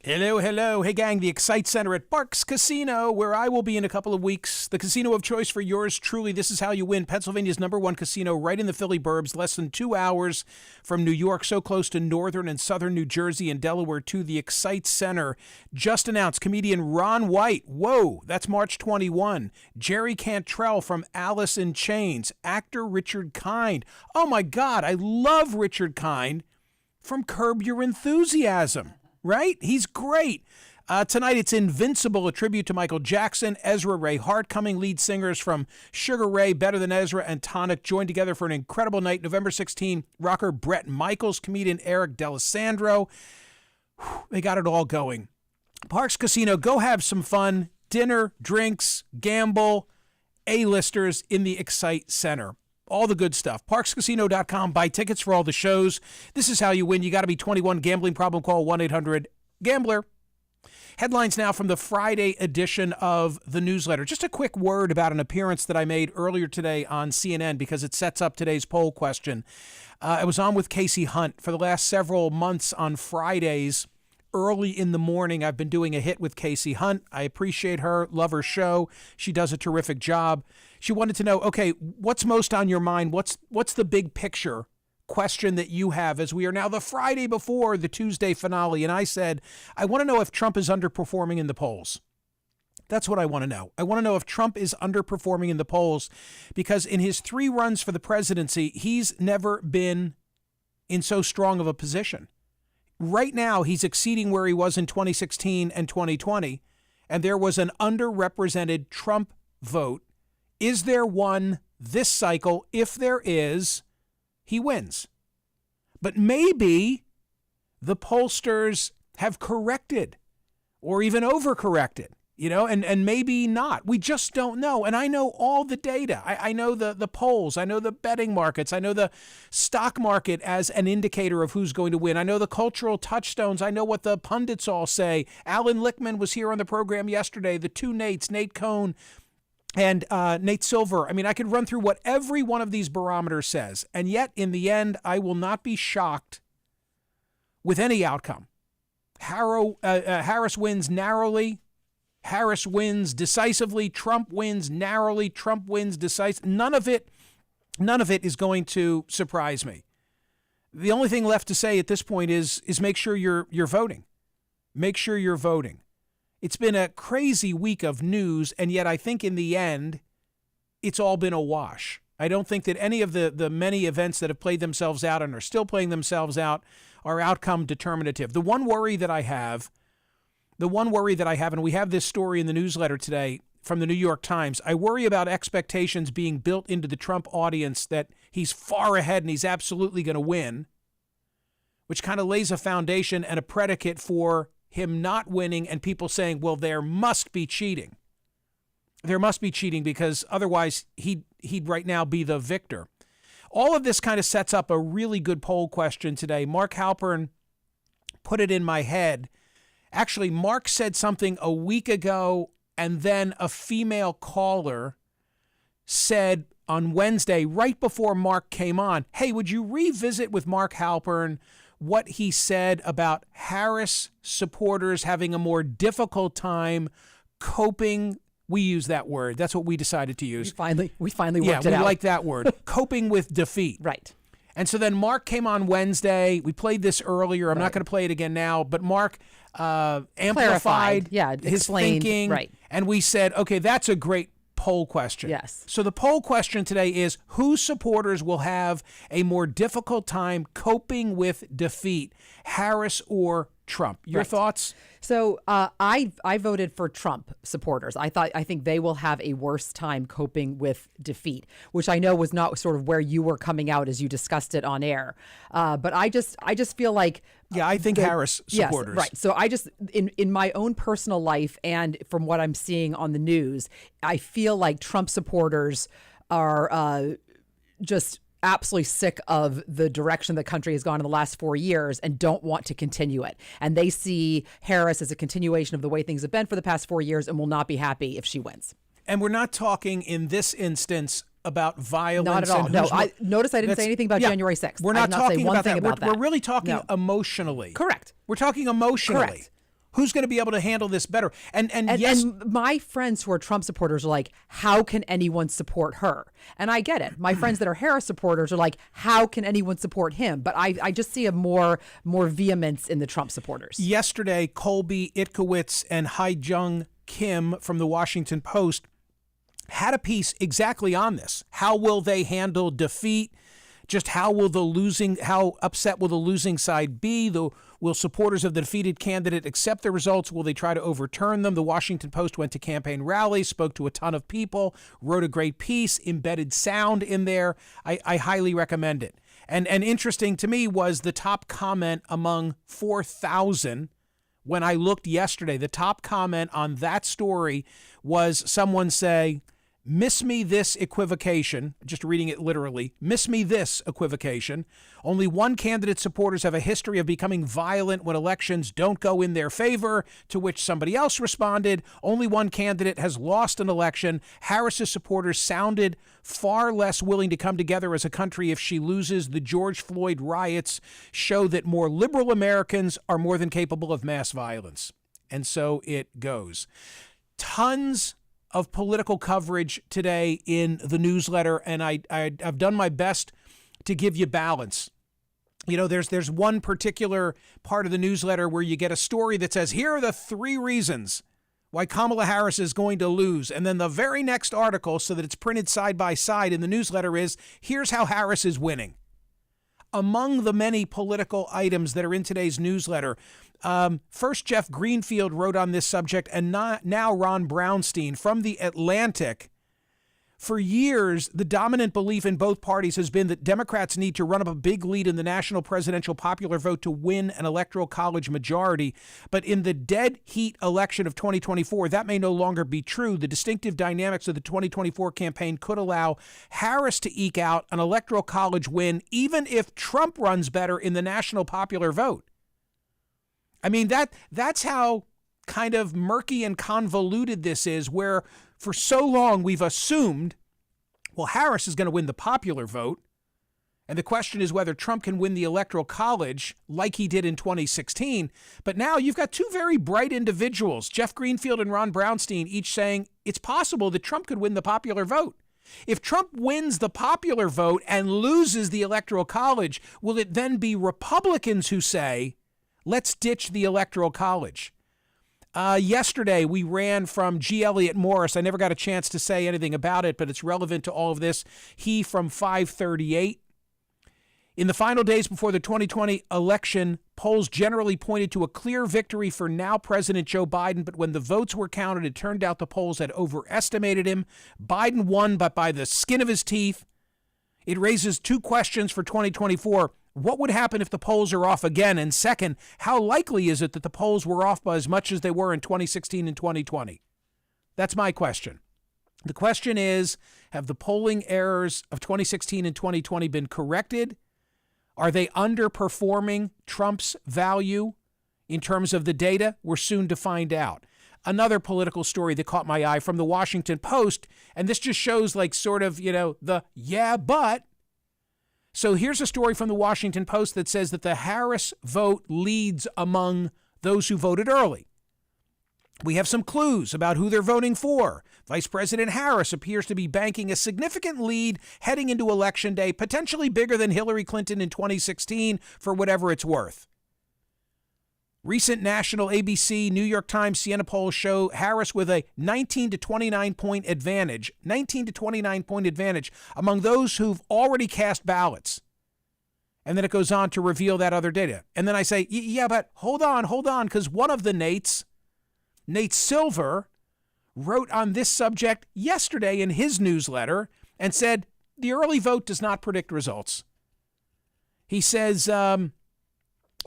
Hello, hello. Hey, gang, the Excite Center at Parks Casino, where I will be in a couple of weeks. The casino of choice for yours truly. This is how you win. Pennsylvania's #1 casino right in the Philly burbs, less than 2 hours from New York, so close to northern and southern New Jersey and Delaware, too. The Excite Center just announced comedian Ron White. Whoa, that's March 21. Jerry Cantrell from Alice in Chains. Actor Richard Kind. Oh, my God, I love Richard Kind from Curb Your Enthusiasm. Right? He's great. Tonight, it's Invincible, a tribute to Michael Jackson. Ezra Ray Hart coming, lead singers from Sugar Ray, Better Than Ezra, and Tonic joined together for an incredible night. November 16, rocker Bret Michaels, comedian Eric D'Alessandro. They got it all going. Parks Casino, go have some fun. Dinner, drinks, gamble, A-listers in the Excite Center. All the good stuff. ParksCasino.com. Buy tickets for all the shows. This is how you win. You got to be 21. Gambling problem, call 1-800-GAMBLER. Headlines now from the Friday edition of the newsletter. Just a quick word about an appearance that I made earlier today on CNN because it sets up today's poll question. I was on with Casey Hunt for the last several months on Fridays. Early in the morning, I've been doing a hit with Casey Hunt. I appreciate her, love her show. She does a terrific job. She wanted to know, okay, what's most on your mind? What's the big picture question that you have as we are now the Friday before the Tuesday finale? And I said, I want to know if Trump is underperforming in the polls. That's what I want to know. I want to know if Trump is underperforming in the polls because in his 3 runs for the presidency, he's never been in so strong of a position. Right now, he's exceeding where he was in 2016 and 2020, and there was an underrepresented Trump vote. Is there one this cycle? If there is, he wins. But maybe the pollsters have corrected or even overcorrected, and maybe not. We just don't know. And I know all the data. I know the polls. I know the betting markets. I know the stock market as an indicator of who's going to win. I know the cultural touchstones. I know what the pundits all say. Alan Lichtman was here on the program yesterday. The 2 Nates, Nate Cohn and Nate Silver. I mean, I could run through what every one of these barometers says. And yet, in the end, I will not be shocked with any outcome. Harris wins narrowly. Harris wins decisively. Trump wins narrowly. Trump wins decisively. None of it is going to surprise me. The only thing left to say at this point is make sure you're voting. Make sure you're voting. It's been a crazy week of news, and yet I think in the end, it's all been a wash. I don't think that any of the many events that have played themselves out and are still playing themselves out are outcome determinative. The one worry that I have, and we have this story in the newsletter today from the New York Times, I worry about expectations being built into the Trump audience that he's far ahead and he's absolutely going to win, which kind of lays a foundation and a predicate for him not winning and people saying, well, there must be cheating. There must be cheating because otherwise he'd right now be the victor. All of this kind of sets up a really good poll question today. Mark Halpern put it in my head. Actually, Mark said something a week ago, and then a female caller said on Wednesday, right before Mark came on, hey, would you revisit with Mark Halpern what he said about Harris supporters having a more difficult time coping? We use that word. That's what we decided to use. We finally worked it out. Yeah, we like that word. Coping with defeat. Right. And so then Mark came on Wednesday. We played this earlier. I'm not going to play it again now, but Mark amplified his thinking. Right. And we said, okay, that's a great poll question. Yes. So the poll question today is, whose supporters will have a more difficult time coping with defeat, Harris or Trump? Your thoughts? So I voted for Trump supporters. I think they will have a worse time coping with defeat, which I know was not sort of where you were coming out as you discussed it on air. But I just feel like I think Harris supporters. Yes, right. So I just in my own personal life and from what I'm seeing on the news, I feel like Trump supporters are just absolutely sick of the direction the country has gone in the last 4 years and don't want to continue it. And they see Harris as a continuation of the way things have been for the past 4 years and will not be happy if she wins. And we're not talking in this instance about violence. Not at all. No, notice I didn't say anything about January 6th. We're not talking about that. About that. We're really talking emotionally. Correct. We're talking emotionally. Correct. Who's going to be able to handle this better? And yes, and my friends who are Trump supporters are like, how can anyone support her? And I get it. My friends that are Harris supporters are like, how can anyone support him? But I just see a more vehemence in the Trump supporters. yesterday, Colby Itkowitz and Hai-Jung Kim from the Washington Post had a piece exactly on this. How will they handle defeat? Just how upset will the losing side be? Will supporters of the defeated candidate accept the results? Will they try to overturn them? The Washington Post went to campaign rallies, spoke to a ton of people, wrote a great piece, embedded sound in there. I highly recommend it. And interesting to me was the top comment among 4,000 when I looked yesterday. The top comment on that story was someone say, "Miss me this equivocation," just reading it literally, "miss me this equivocation. Only one candidate's supporters have a history of becoming violent when elections don't go in their favor," to which somebody else responded, "Only one candidate has lost an election. Harris's supporters sounded far less willing to come together as a country if she loses. The George Floyd riots show that more liberal Americans are more than capable of mass violence." And so it goes. Tons of political coverage today in the newsletter, and I've done my best to give you balance. You know, there's one particular part of the newsletter where you get a story that says, here are the 3 reasons why Kamala Harris is going to lose. And then the very next article, so that it's printed side by side in the newsletter, is, here's how Harris is winning. Among the many political items that are in today's newsletter, first Jeff Greenfield wrote on this subject, and now Ron Brownstein from The Atlantic. For years, the dominant belief in both parties has been that Democrats need to run up a big lead in the national presidential popular vote to win an Electoral College majority. But in the dead heat election of 2024, that may no longer be true. The distinctive dynamics of the 2024 campaign could allow Harris to eke out an Electoral College win, even if Trump runs better in the national popular vote. I mean, that's how kind of murky and convoluted this is, where for so long we've assumed, well, Harris is going to win the popular vote, and the question is whether Trump can win the Electoral College like he did in 2016. But now you've got 2 very bright individuals, Jeff Greenfield and Ron Brownstein, each saying it's possible that Trump could win the popular vote. If Trump wins the popular vote and loses the Electoral College, will it then be Republicans who say, let's ditch the Electoral College? Yesterday, we ran from G. Elliott Morris. I never got a chance to say anything about it, but it's relevant to all of this. He from 538. In the final days before the 2020 election, polls generally pointed to a clear victory for now President Joe Biden, but when the votes were counted, it turned out the polls had overestimated him. Biden won, but by the skin of his teeth. It raises 2 questions for 2024. What would happen if the polls are off again? And second, how likely is it that the polls were off by as much as they were in 2016 and 2020? That's my question. The question is, have the polling errors of 2016 and 2020 been corrected? Are they underperforming Trump's value in terms of the data? We're soon to find out. Another political story that caught my eye from the Washington Post, and this just shows like sort of, the yeah, but. So here's a story from the Washington Post that says that the Harris vote leads among those who voted early. We have some clues about who they're voting for. Vice President Harris appears to be banking a significant lead heading into Election Day, potentially bigger than Hillary Clinton in 2016, for whatever it's worth. Recent national ABC, New York Times, Siena polls show Harris with a 19 to 29 point advantage, among those who've already cast ballots. And then it goes on to reveal that other data. And then I say, yeah, but hold on, because one of the Nates, Nate Silver, wrote on this subject yesterday in his newsletter and said, the early vote does not predict results. He says,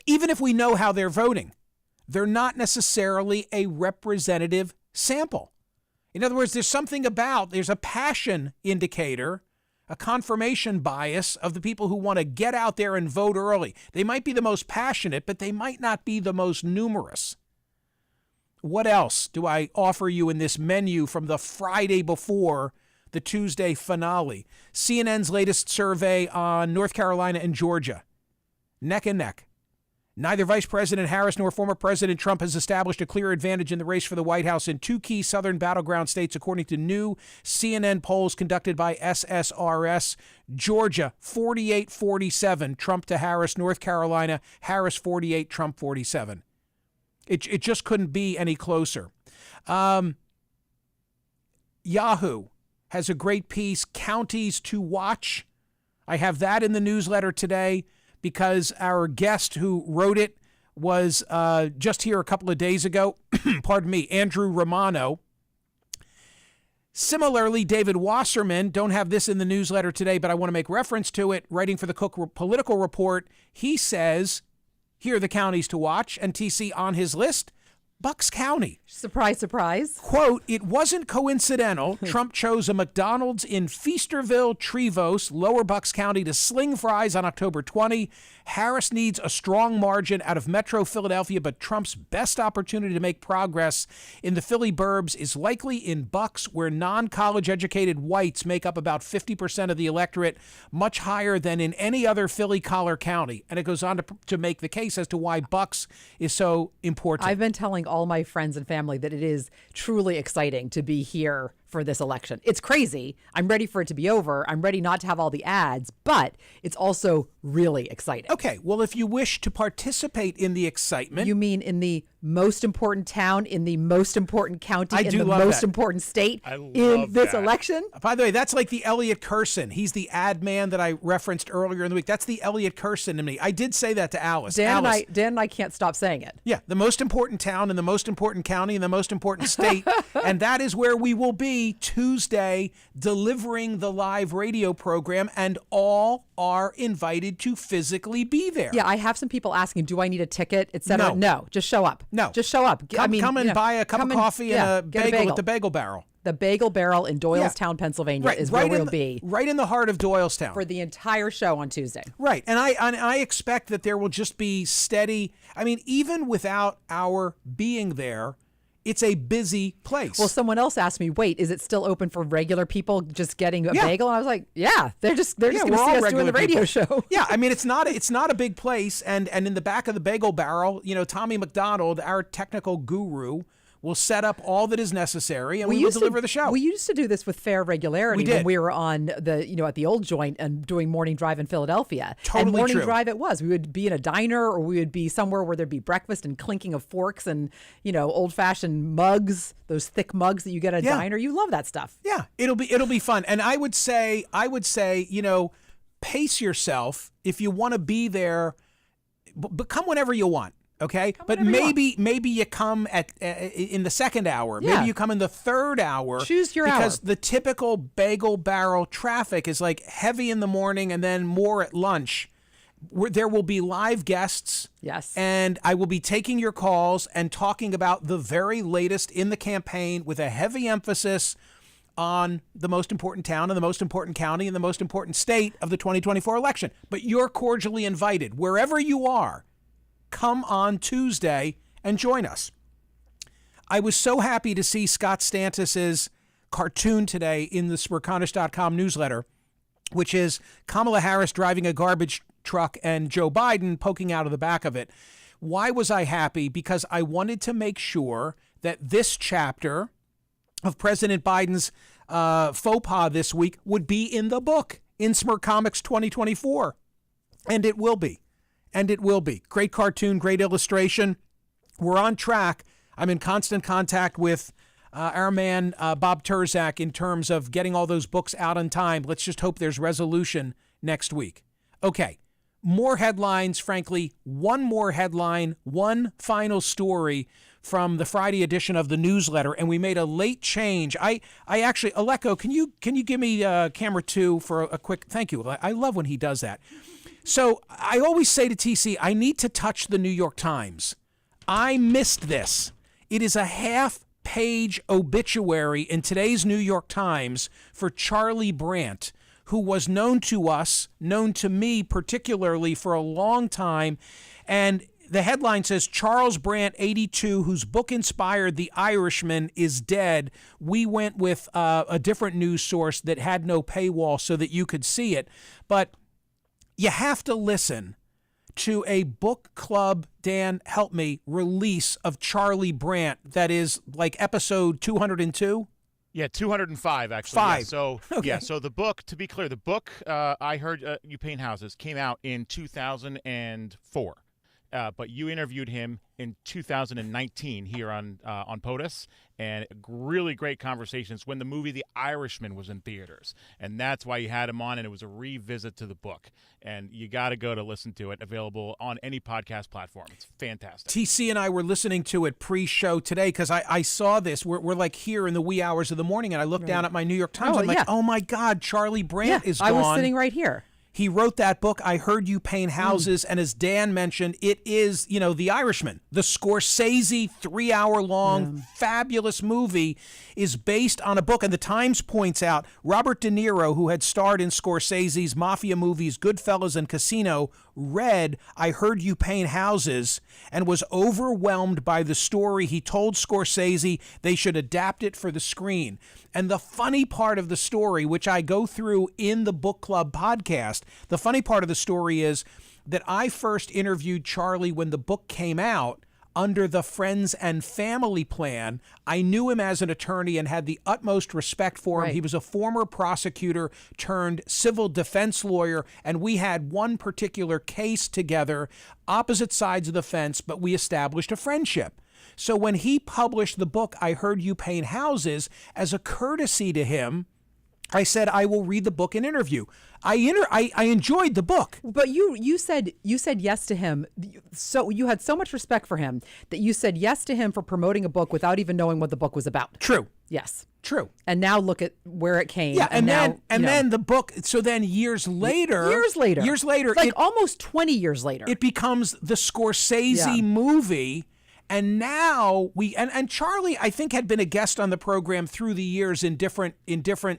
even if we know how they're voting, they're not necessarily a representative sample. In other words, there's a passion indicator, a confirmation bias of the people who want to get out there and vote early. They might be the most passionate, but they might not be the most numerous. What else do I offer you in this menu from the Friday before the Tuesday finale? CNN's latest survey on North Carolina and Georgia. Neck and neck. Neither Vice President Harris nor former President Trump has established a clear advantage in the race for the White House in two key southern battleground states, according to new CNN polls conducted by SSRS. Georgia, 48-47, Trump to Harris. North Carolina, Harris 48, Trump 47. It just couldn't be any closer. Yahoo has a great piece, Counties to Watch. I have that in the newsletter today because our guest who wrote it was just here a couple of days ago. Pardon me, Andrew Romano. Similarly, David Wasserman, don't have this in the newsletter today, but I want to make reference to it, writing for the Cook Political Report. He says, here are the counties to watch, and TC on his list, Bucks County. Surprise, surprise. Quote, it wasn't coincidental. Trump chose a McDonald's in Feasterville, Trevose, Lower Bucks County to sling fries on October 20. Harris needs a strong margin out of Metro Philadelphia, but Trump's best opportunity to make progress in the Philly burbs is likely in Bucks, where non-college educated whites make up about 50% of the electorate, much higher than in any other Philly collar county. And it goes on to make the case as to why Bucks is so important. I've been telling all my friends and family that it is truly exciting to be here for this election. It's crazy. I'm ready for it to be over. I'm ready not to have all the ads, but it's also really exciting. Okay, well, if you wish to participate in the excitement... You mean in the most important town, in the most important county, I in do the love most that. important state love this that. election? By the way, that's like the Elliot Curson. He's the ad man that I referenced earlier in the week. That's the Elliot Curson to me. I did say that to Alice. Dan Alice, and I can't stop saying it. yeah, the most important town and the most important county and the most important state. And that is where we will be Tuesday, delivering the live radio program, and all are invited to physically be there. Yeah, I have some people asking, do I need a ticket, et cetera? No. No, just show up. No. Just show up. Come and buy a cup of coffee and a get bagel at the Bagel Barrel. The Bagel Barrel in Doylestown, Pennsylvania is where we'll be. Right in the heart of Doylestown. For the entire show on Tuesday. Right. And I expect that there will just be steady. I mean, even without our being there, it's a busy place. Well, someone else asked me, wait, is it still open for regular people just getting a bagel? And I was like, yeah, they're just going to see us doing the radio show. Yeah, I mean, it's not a big place. And in the back of the Bagel Barrel, Tommy McDonald, our technical guru, will set up all that is necessary, and we will deliver the show. We used to do this with fair regularity when we were on the, at the old joint and doing Morning Drive in Philadelphia. Totally and Morning true. Drive it was. We would be in a diner, or we would be somewhere where there'd be breakfast and clinking of forks and, old-fashioned mugs, those thick mugs that you get at a diner. You love that stuff. Yeah, it'll be fun. And I would say, pace yourself if you want to be there, but come whenever you want. Okay, but maybe you come in the second hour. Yeah. Maybe you come in the third hour. Choose your hour. Because the typical Bagel Barrel traffic is like heavy in the morning and then more at lunch. There will be live guests. Yes. And I will be taking your calls and talking about the very latest in the campaign with a heavy emphasis on the most important town and the most important county and the most important state of the 2024 election. But you're cordially invited, wherever you are. Come on Tuesday and join us. I was so happy to see Scott Stantis's cartoon today in the Smerconish.com newsletter, which is Kamala Harris driving a garbage truck and Joe Biden poking out of the back of it. Why was I happy? Because I wanted to make sure that this chapter of President Biden's faux pas this week would be in the book, in Smercomics 2024. And it will be. And it will be. Great cartoon, great illustration. We're on track. I'm in constant contact with our man, Bob Turzak, in terms of getting all those books out on time. Let's just hope there's resolution next week. Okay, more headlines, frankly. One more headline, one final story from the Friday edition of the newsletter, and we made a late change. I actually, Aleko, can you give me camera 2 for a quick, thank you. I love when he does that. So I always say to TC, I need to touch the New York Times. I missed this. It is a half-page obituary in today's New York Times for Charlie Brandt, who was known to us, known to me particularly for a long time. And the headline says, Charles Brandt, 82, whose book inspired The Irishman, is dead. We went with a different news source that had no paywall so that you could see it. But you have to listen to a book club, Dan, help me, release of Charlie Brandt that is like episode 202? Yeah, 205 actually. Five. Yeah, so Okay. yeah, so the book, to be clear, the book I Heard You Paint Houses came out in 2004. But you interviewed him in 2019 here on POTUS, and really great conversations when the movie The Irishman was in theaters, and that's why you had him on, and it was a revisit to the book, and you got to go to listen to it. Available on any podcast platform. It's fantastic. TC and I were listening to it pre-show today because I saw this. We're like here in the wee hours of the morning, and I looked down at my New York Times. I'm like, oh my God, Charlie Brandt is gone. I was sitting right here. He wrote that book, I Heard You Paint Houses, and as Dan mentioned, it is, The Irishman. The Scorsese 3-hour-long fabulous movie is based on a book, and the Times points out Robert De Niro, who had starred in Scorsese's mafia movies Goodfellas and Casino, read I Heard You Paint Houses and was overwhelmed by the story. He told Scorsese they should adapt it for the screen. And the funny part of the story, which I go through in the book club podcast, the funny part of the story is that I first interviewed Charlie when the book came out under the friends and family plan. I knew him as an attorney and had the utmost respect for him. Right. He was a former prosecutor turned civil defense lawyer, and we had one particular case together, opposite sides of the fence, but we established a friendship. So when he published the book, I Heard You Paint Houses, as a courtesy to him, I said, I will read the book and interview. I enjoyed the book. But you said yes to him. So you had so much respect for him that you said yes to him for promoting a book without even knowing what the book was about. True. Yes. True. And now look at where it came. Yeah, and now, then the book. So then years later, it's like almost 20 years later, it becomes the Scorsese movie. And now and Charlie, I think, had been a guest on the program through the years in different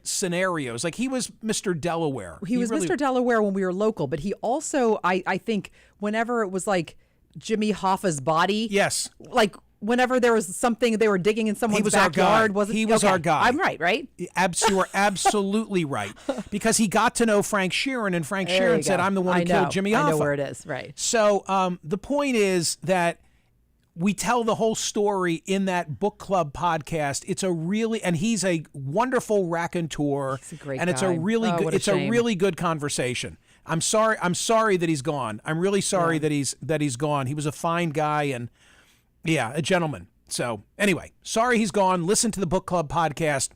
scenarios. Like he was Mr. Delaware. He was Mr. Delaware when we were local, but he also, I think, whenever it was like Jimmy Hoffa's body. Yes. Like whenever there was something they were digging in someone's backyard. He was our guy. I'm right? You are absolutely right. Because he got to know Frank Sheeran, and Frank Sheeran said, I'm the one who killed Jimmy Hoffa. I know where it is, right. So the point is that we tell the whole story in that book club podcast. It's a really, and he's a wonderful raconteur. He's a great and guy. It's a really good. It's a really good conversation. I'm sorry that he's gone. I'm really sorry that he's gone. He was a fine guy and a gentleman. So anyway, sorry he's gone. Listen to the book club podcast.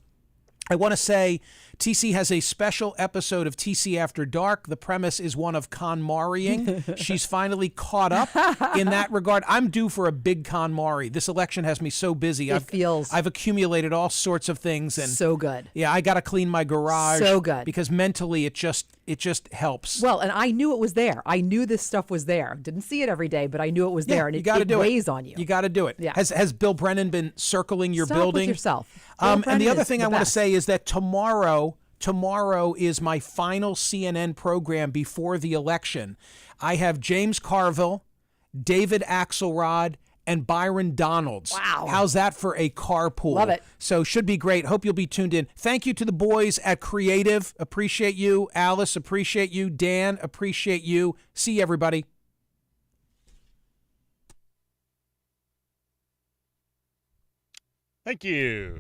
I want to say TC has a special episode of TC After Dark. The premise is one of KonMariing. She's finally caught up in that regard. I'm due for a big KonMari. This election has me so busy. I've accumulated all sorts of things, and so good. Yeah, I got to clean my garage. So good. Because mentally it just helps. Well, and I knew it was there. I knew this stuff was there. Didn't see it every day, but I knew it was there, and it weighs on you. You got to do it. Yeah. Has Bill Brennan been circling your Stop building? With yourself. And the other thing I want to say is that tomorrow is my final CNN program before the election. I have James Carville, David Axelrod, and Byron Donalds. Wow. How's that for a carpool? Love it. So should be great. Hope you'll be tuned in. Thank you to the boys at Creative. Appreciate you. Alice, appreciate you. Dan, appreciate you. See you, everybody. Thank you.